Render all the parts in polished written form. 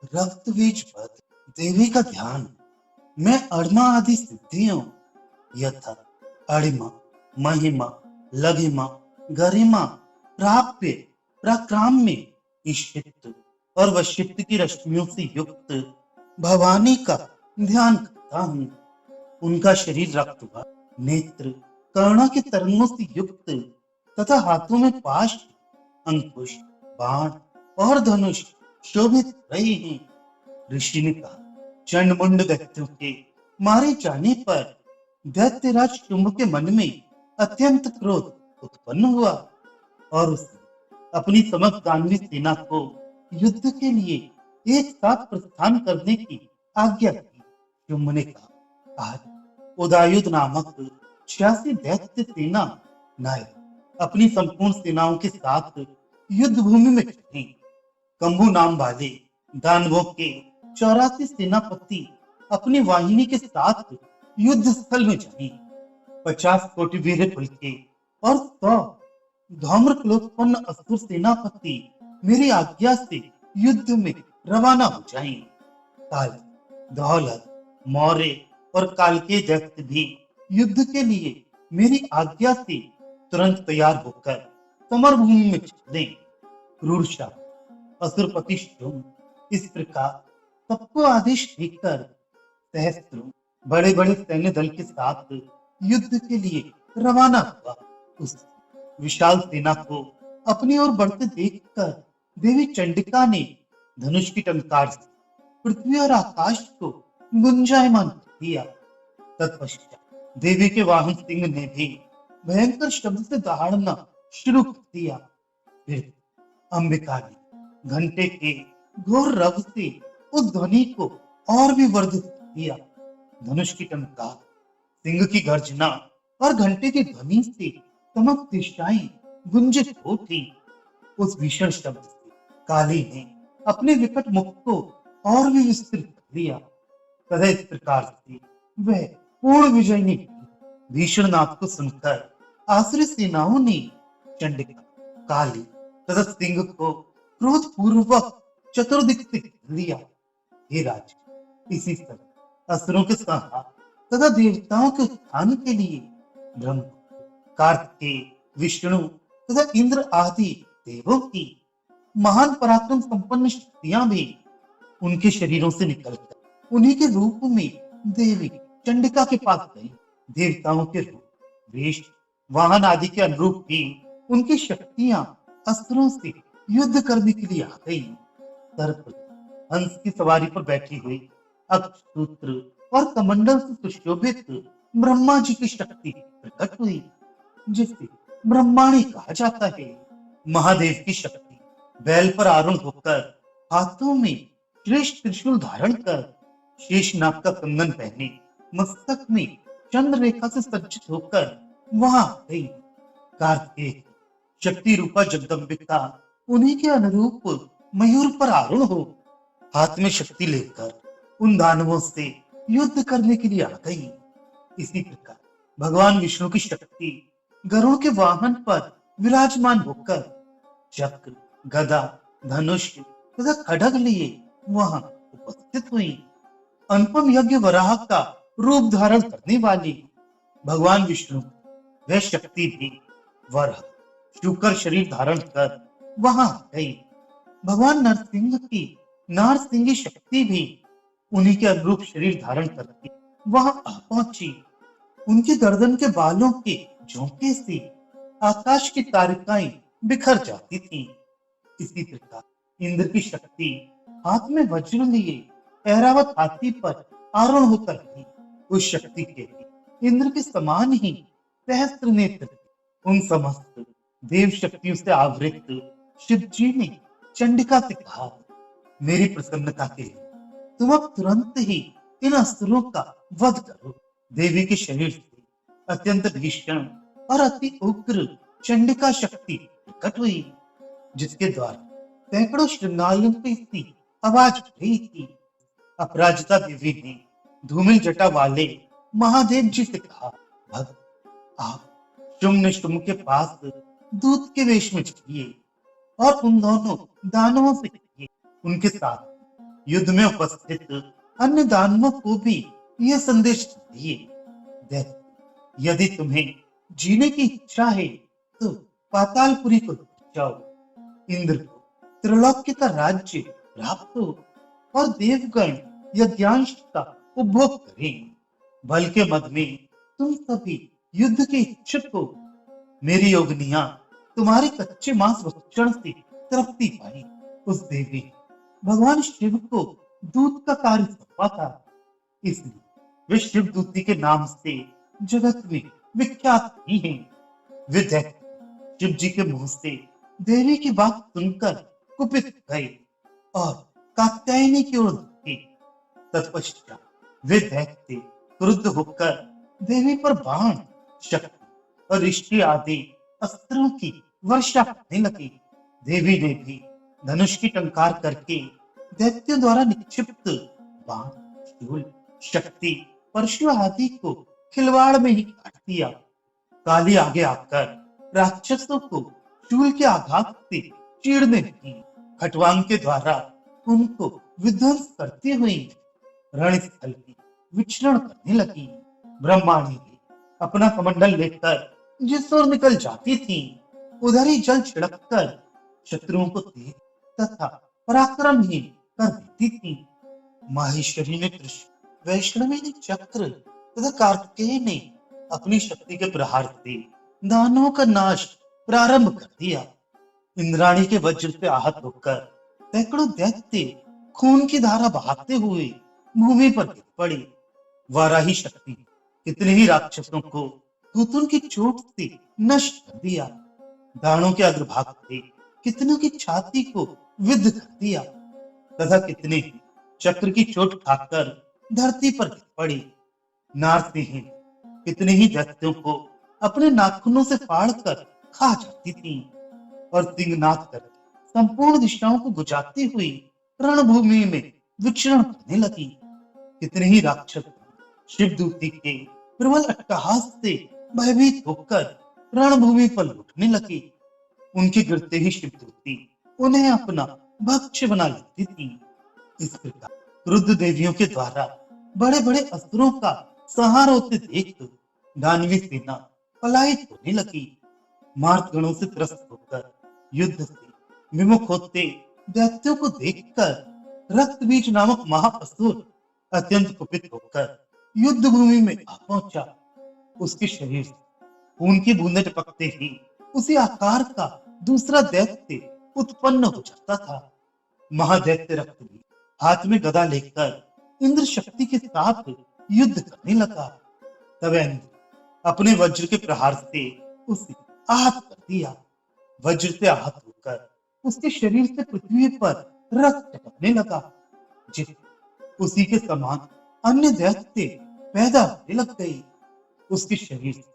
रक्त बीज पद देवी का ध्यान मैं अड़मा आदि सिद्धियों यथा अड़िमा महिमा लघिमा गरिमा प्राप्य प्राक्राम्य ईशित और वशिष्ठ की रश्मियों से युक्त भवानी का ध्यान करता हूँ। उनका शरीर रक्तवान, नेत्र करुणा के तरंगों से युक्त तथा हाथों में पाश, अंकुश, बाण और धनुष शोभित रहे हैं। ऋषि ने कहा, चंडमुंड दैत्यों के मारे जाने पर दैत्यराज शुंभ के मन में अत्यंत क्रोध उत्पन्न हुआ और उसने अपनी समस्त दानवी सेना को युद्ध के लिए एक साथ प्रस्थान करने की आज्ञा की। शुंभ ने कहा, आज उदायुध नामक 86 दैत्य सेना नायक अपनी संपूर्ण सेनाओं के साथ युद्ध भूमि में चले। कंबु नाम वाले दानवों के 84 सेनापति अपनी वाहिनी के साथ युद्ध स्थल में जाए। 50 कोटि वीर कुल के और 100 धौम्रकुलोत्पन्न असुर सेनापति मेरी आज्ञा से युद्ध में रवाना हो जाएं। काल, दौलत, मौर्य और काल के दैत्य भी युद्ध के लिए मेरी आज्ञा से तुरंत तैयार होकर समर भूमि में चले। क्रूरशा असुरपति शुंभ इस प्रकार सबको आदेश देकर सहस्त्रों बड़े बड़े सैन्य दल के साथ युद्ध के लिए रवाना हुआ। उस विशाल सेना को अपनी ओर बढ़ते देखकर देवी चंडिका ने धनुष की टंकार से पृथ्वी और आकाश को गुंजायमान कर दिया। तत्पश्चात देवी के वाहन सिंह ने भी भयंकर शब्द से दहाड़ना शुरू कर दिया। फिर अंबिका ने घंटे के घोर रव से उस ध्वनि को और भी वर्धित कर दिया। धनुष की टंकार, सिंह की गर्जना और घंटे की ध्वनि से समस्त दिशाएं गुंजित हो उठी। उस भीषण शब्द से काली ने अपने विकट मुख को और भी विस्तृत कर लिया। तथा इस प्रकार से वह पूर्ण विजयी भीषण नाद को सुनकर आसुरी सेनाओं ने चंडिका, काली तथा सिंह को क्रोध पूर्वक चतुर्दिक से घेर लिया। हे राज, इसी समय असुरों के संहार तथा देवताओं के उत्थान के लिए ब्रह्मा, कार्तिकेय, विष्णु तथा इंद्र आदि देवों की महान पराक्रम संपन्न शक्तियां भी उनके शरीरों से निकलकर उन्हीं के रूप में देवी चंडिका के पास गई। देवताओं के रूप, वेश, वाहन आदि के अनुरूप भी उनकी शक्तियां अस्त्रों से युद्ध करने के लिए आ गई। सर्प, हंस की सवारी पर बैठी हुई अक्षसूत्र और कमंडल से सुशोभित ब्रह्मा जी की शक्ति प्रकट हुई, जिसे ब्रह्माणी कहा जाता है। महादेव की शक्ति बैल पर आरूढ़ होकर हाथों में श्रेष्ठ त्रिशूल धारण कर शेषनाग का कंगन पहने मस्तक में चंद्र रेखा से सज्जित होकर वहां गई। कार्तिकेय शक्ति रूपा जगदम्बिका उन्हीं के अनुरूप मयूर पर आरूढ़ हो हाथ में शक्ति लेकर उन दानवों से युद्ध करने के लिए आ गई। इसी प्रकार भगवान विष्णु की शक्ति गरुड़ के वाहन पर विराजमान होकर चक्र, गदा, धनुष तथा खड्ग लिए वहां उपस्थित हुई। अनुपम यज्ञ वराह का रूप धारण करने वाली भगवान विष्णु वह शक्ति भी वराह शुकर शरीर धारण कर वहां गई। भगवान नरसिंह की नारसिंगी शक्ति भी उन्हीं के अनुरूप शरीर धारण करके वहां आ पहुंची। उनकी गर्दन के बालों के झोंके से आकाश की तारिकाएं बिखर जाती थीं। इसी प्रकार इंद्र की शक्ति हाथ में वज्र लिए ऐरावत हाथी पर आरूढ़ होकर थी। उस शक्ति के भी इंद्र के समान ही सहस्त्र नेत्र थे। उन समस्त देव शक्तियों से आवृत शिव जी ने चंडिका से कहा, मेरी प्रसन्नता के लिए तुम अब तुरंत ही इन असुरों का वध करो। देवी के शरीर से अत्यंत भीषण और अति उग्र चंडिका शक्ति प्रकट हुई, जिसके द्वारा सैकड़ों श्रृंगारियों की सी आवाज हो रही थी। अपराजिता देवी ने धूमिल जटा वाले महादेव जी से कहा, भक्त, आप शुम्भ के पास दूत के वेश में जाइए और उन दोनों दानवों से कहिए उनके साथ युद्ध में उपस्थित अन्य दानवों को भी यह संदेश दिए, दैत्य, यदि तुम्हें जीने की इच्छा है तो पातालपुरी को जाओ, इंद्र को त्रिलोक्य का राज्य प्राप्त हो और देवगण यज्ञांश का उपभोग करें। बल के मद में तुम सभी युद्ध के इच्छुक हो। मेरी योगनियां तुम्हारे कच्चे मांस भक्षण से तृप्ति पाई। उस देवी भगवान शिव को दूत का कार्य सौंपा था, इसलिए वे शिव दूती के नाम से जगत में विख्यात ही हैं। वे दैत्य शिव जी के मुंह से देवी की बात सुनकर कुपित गए और कात्यायनी की ओर दौड़े। तत्पश्चात वे दैत्य क्रुद्ध होकर देवी पर बाण, शक्ति और ऋषि आदि अस्त्रों की वर्षा करने लगे। देवी ने भी धनुष की टंकार करके दैत्यों द्वारा निक्षिप्त बाण, शूल, शक्ति, परशु आदि को खिलवाड़ में ही काट दिया। काली आगे आकर राक्षसों को शूल के आघात से चीरने लगी। खटवांग के द्वारा उनको विध्वंस करती हुई रणस्थल की विचरण करने लगी। ब्रह्माणी भी अपना कमंडल लेकर जिस ओर निकल जाती थी, उधर ही जल छिड़ककर शत्रुओं को तेज तथा पराक्रमहीन कर देती थी। माहेश्वरी ने त्रिशूल, वैष्णवी ने चक्र तथा कार्तिकेय ने अपनी शक्ति के प्रहार से दानवों का नाश प्रारंभ कर दिया। इंद्राणी के वज्र से आहत होकर सैकड़ों दैत्य खून की धारा बहाते हुए भूमि पर गिर पड़े। वाराही शक्ति कितने ही राक्षसों को दूतों की चोट से नष्ट कर दिया। दानों के अग्रभाग से कितनों की छाती को विद्ध कर दिया तथा कितने ही चक्र की चोट खाकर धरती पर गिर पड़े। नारसिंह कितने ही दैत्यों को अपने नाखूनों से फाड़कर खा जाती थी और सिंहनाद कर संपूर्ण दिशाओं को गुजारती हुई रणभूमि में विचरण करने लगी। कितने ही राक्षस शिवदूती के प्रबल अट्टहास से भयभीत होकर रणभूमि पर लुटने लगे। उनके गिरते ही शिवदूती उन्हें अपना भक्ष्य बना लेती थी। इस प्रकार रुद्र देवियों के द्वारा बड़े बड़े अस्त्रों का संहार होते देख दानवी सेना पलायित होने लगी। मार्तगणों से त्रस्त होकर युद्ध से विमुख होते दैत्यों को देखकर रक्तबीज नामक महाअसुर अत्यंत कुपित होकर युद्ध भूमि में आ पहुंचा। उसके शरीर से खून की बूंदें टपकते ही उसी आकार का दूसरा दैत्य उत्पन्न हो जाता था। महादैत्य रक्तबीज हाथ में गदा लेकर इंद्र शक्ति के साथ युद्ध करने लगा। तब इंद्र अपने वज्र के प्रहार से उसे आहत कर दिया। वज्र से आहत होकर उसके शरीर से पृथ्वी पर रक्त टपकने लगा। जिस उसी के समान अन्य दैत्य पैदा होने लग गई। उसके शरीर से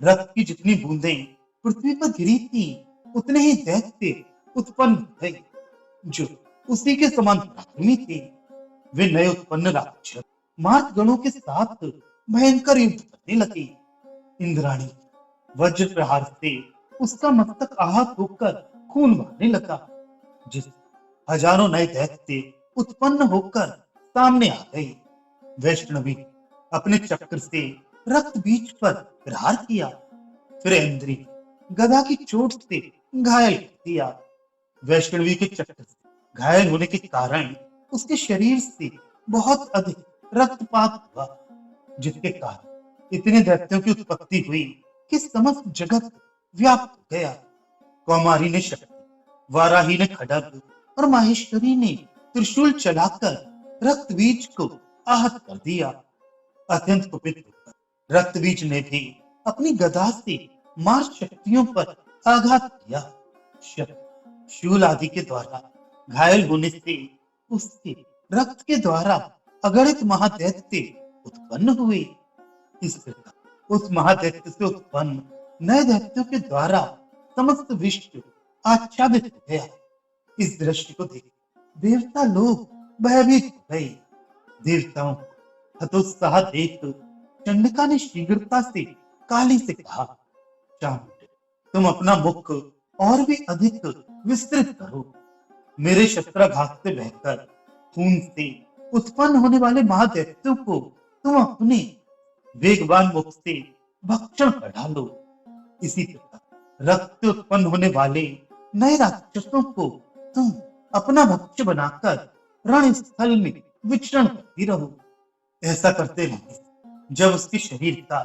रक्त की जितनी बूंदें पृथ्वी पर गिरी थी, उतने ही दैत्य उत्पन्न हो गए जो उसी के समान पराक्रमी थे। वे नए उत्पन्न राक्षस मार्तगणों के साथ भयंकर युद्ध करने लगे। इंद्राणी वज्र प्रहार से उसका मस्तक आहत होकर खून बहने लगा, जिस हजारों नए दैत्य उत्पन्न होकर सामने आ गए। वैष्णवी अपने चक्र से रक्त बीज पर प्रहार किया, फिर इंद्री गदा की चोट से घायल कर दिया। वैष्णवी के चक्र से घायल होने के कारण उसके शरीर से बहुत अधिक रक्तपात हुआ, जिसके कारण इतने दैत्यों की उत्पत्ति हुई कि समस्त जगत व्याप्त हो गया। कौमारी ने शक्ति, वाराही ने खड्ग और माहेश्वरी ने त्रिशूल चलाकर रक्तबीज को आहत कर दिया। अत्यंत कुपित होकर रक्तबीज ने भी अपनी गदा से मार शक्तियों पर आघात किया। शूल आदि के द्वारा घायल होने से उसके रक्त के द्वारा अगणित महादैत्य उत्पन्न हुए। इस प्रकार उस महादैत्य से उत्पन्न नए दैत्यों के द्वारा समस्त विश्व आच्छादित हो गया। इस दृश्य को देख देवता लोग भयभीत हो गए। देवताओं को हतोत्साह देख चंडिका ने शीघ्रता से काली से कहा, चामुंडे, तुम अपना मुख और भी अधिक विस्तृत करो। मेरे शस्त्राघात से बहकर खून से उत्पन्न होने वाले महादैत्यों को तुम अपने वेगवान मुख से भक्षण कर डालो। इसी प्रकार रक्त से उत्पन्न होने वाले नए राक्षसों को तुम अपना भक्ष्य बनाकर रण स्थल में विचरण करती रहो। ऐसा करते रहे, जब उसके शरीर का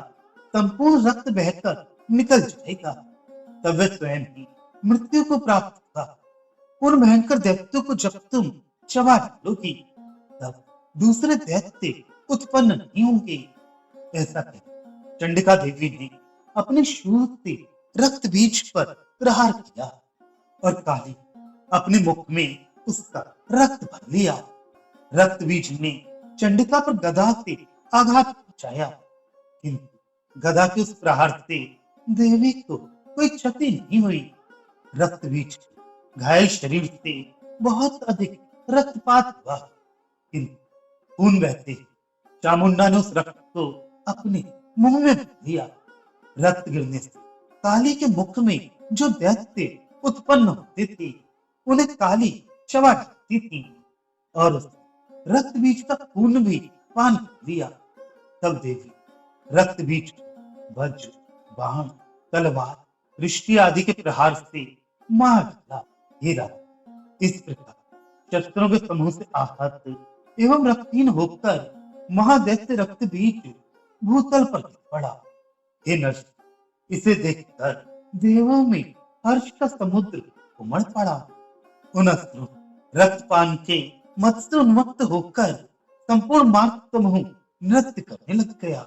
संपूर्ण रक्त बहकर निकल जाएगा, तब वह स्वयं ही मृत्यु को प्राप्त होगा। उन भयंकर दैत्यों को जब तुम चबा डालोगी, तब दूसरे दैत्य उत्पन्न नहीं होंगे। ऐसा कह चंडिका देवी ने अपने शूल से रक्त बीज पर प्रहार किया और काली अपने मुख में उसका रक्त भर लिया। रक्त बीज ने चंडिका पर गदा से आघात पहुंचाया, किंतु गदा के उस प्रहार से देवी को कोई क्षति नहीं हुई। रक्त बीज के घायल शरीर से बहुत अधिक रक्तपात हुआ, किंतु खून बहते ही चामुंडा ने उस रक्त को अपने मुंह में भर लिया। रक्त गिरने से काली के मुख में जो दैत्य उत्पन्न होते थे, उन्हें काली चबा डालती थी और उस रक्त बीज का खून भी पान कर लिया। तब देवी रक्त बीज को वज्र, बाण, तलवार, रिश्ती आदि के प्रहार से मार डाला। हे राजा, इस प्रकार शस्त्रों के समूह से आहत एवं रक्तहीन होकर महादैत्य रक्त बीज भूतल पर गिर पड़ा। हे नरसिंह, इसे देखकर देवों में हर्ष का समुद्र उमड़ पड़ा। उन अस्त्रों रक्तपान के मद से उन्मत्त होकर संपूर्ण मार्ग समूह नृत्य करने लग गया।